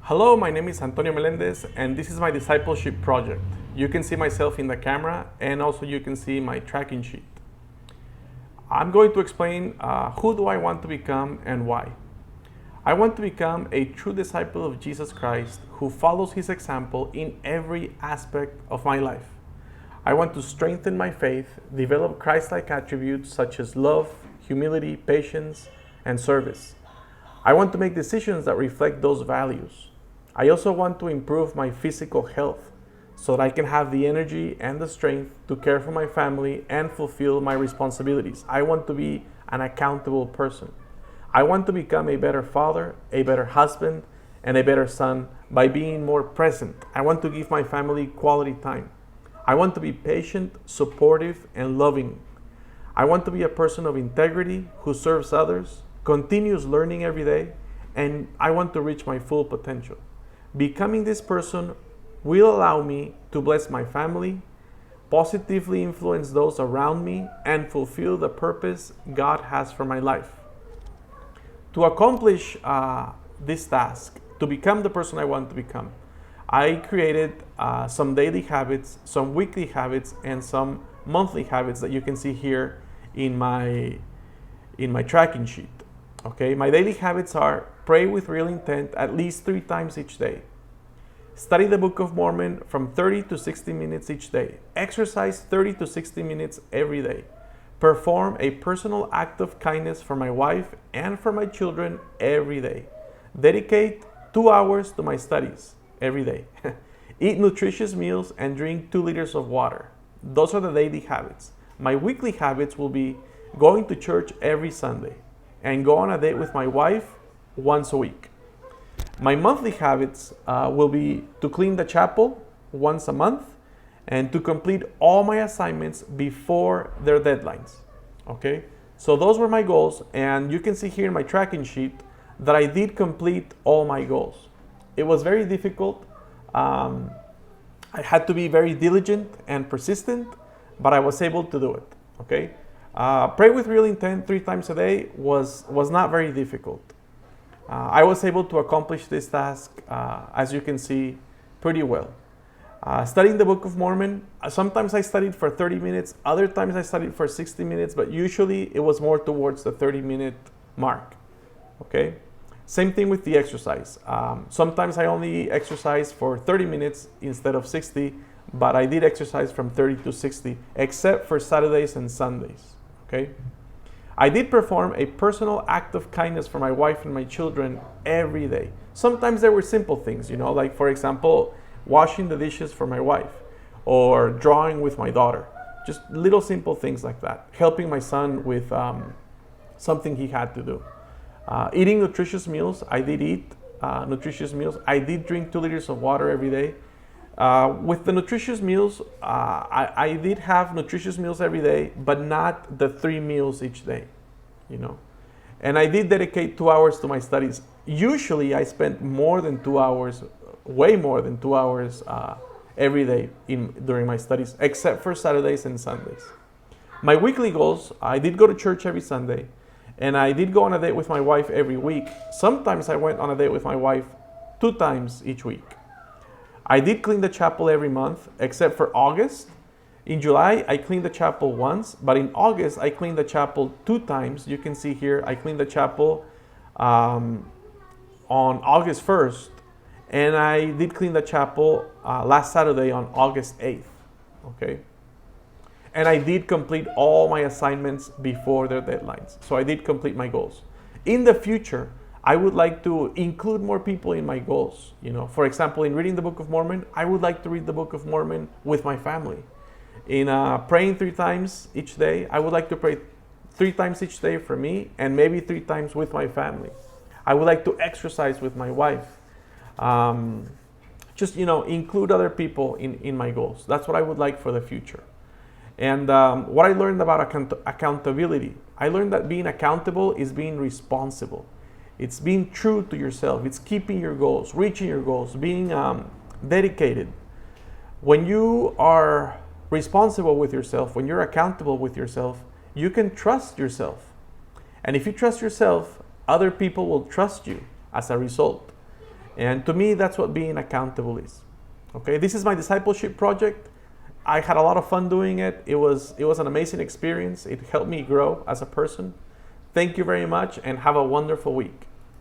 Hello, my name is Antonio Melendez, and this is my discipleship project. You can see myself in the camera, and also you can see my tracking sheet. I'm going to explain who do I want to become and why. I want to become a true disciple of Jesus Christ who follows his example in every aspect of my life. I want to strengthen my faith, develop Christ-like attributes such as love, humility, patience, and service. I want to make decisions that reflect those values. I also want to improve my physical health so that I can have the energy and the strength to care for my family and fulfill my responsibilities. I want to be an accountable person. I want to become a better father, a better husband, and a better son by being more present. I want to give my family quality time. I want to be patient, supportive, and loving. I want to be a person of integrity who serves others, continues learning every day, and I want to reach my full potential. Becoming this person will allow me to bless my family, positively influence those around me, and fulfill the purpose God has for my life. To accomplish this task, to become the person I want to become, I created some daily habits, some weekly habits, and some monthly habits that you can see here in my tracking sheet. Okay, my daily habits are pray with real intent at least 3 times each day. Study the Book of Mormon from 30 to 60 minutes each day. Exercise 30 to 60 minutes every day. Perform a personal act of kindness for my wife and for my children every day. Dedicate 2 hours to my studies every day. Eat nutritious meals and drink 2 liters of water. Those are the daily habits. My weekly habits will be going to church every Sunday and go on a date with my wife once a week. My monthly habits will be to clean the chapel once a month and to complete all my assignments before their deadlines. Okay, so those were my goals, and you can see here in my tracking sheet that I did complete all my goals. It was very difficult. I had to be very diligent and persistent, but I was able to do it. Okay. Pray with real intent 3 times a day was not very difficult. I was able to accomplish this task, as you can see, pretty well. Studying the Book of Mormon, sometimes I studied for 30 minutes, other times I studied for 60 minutes, but usually it was more towards the 30-minute mark. Okay? Same thing with the exercise. Sometimes I only exercise for 30 minutes instead of 60, but I did exercise from 30 to 60, except for Saturdays and Sundays. Okay? I did perform a personal act of kindness for my wife and my children every day. Sometimes there were simple things, like for example, washing the dishes for my wife or drawing with my daughter. Just little simple things like that. Helping my son with something he had to do. Eating nutritious meals. I did eat nutritious meals. I did drink 2 liters of water every day. With the nutritious meals, I did have nutritious meals every day, but not the 3 meals each day, And I did dedicate 2 hours to my studies. Usually I spent more than 2 hours, way more than 2 hours every day during my studies, except for Saturdays and Sundays. My weekly goals, I did go to church every Sunday, and I did go on a date with my wife every week. Sometimes I went on a date with my wife 2 times each week. I did clean the chapel every month, except for August. In July, I cleaned the chapel once, but in August, I cleaned the chapel 2 times. You can see here, I cleaned the chapel on August 1st, and I did clean the chapel last Saturday on August 8th, okay? And I did complete all my assignments before their deadlines. So I did complete my goals. In the future, I would like to include more people in my goals. For example, in reading the Book of Mormon, I would like to read the Book of Mormon with my family. In praying 3 times each day, I would like to pray 3 times each day for me and maybe 3 times with my family. I would like to exercise with my wife. Include other people in my goals. That's what I would like for the future. And what I learned about accountability, I learned that being accountable is being responsible. It's being true to yourself. It's keeping your goals, reaching your goals, being dedicated. When you are responsible with yourself, when you're accountable with yourself, you can trust yourself. And if you trust yourself, other people will trust you as a result. And to me, that's what being accountable is. Okay, this is my discipleship project. I had a lot of fun doing it. It was an amazing experience. It helped me grow as a person. Thank you very much and have a wonderful week.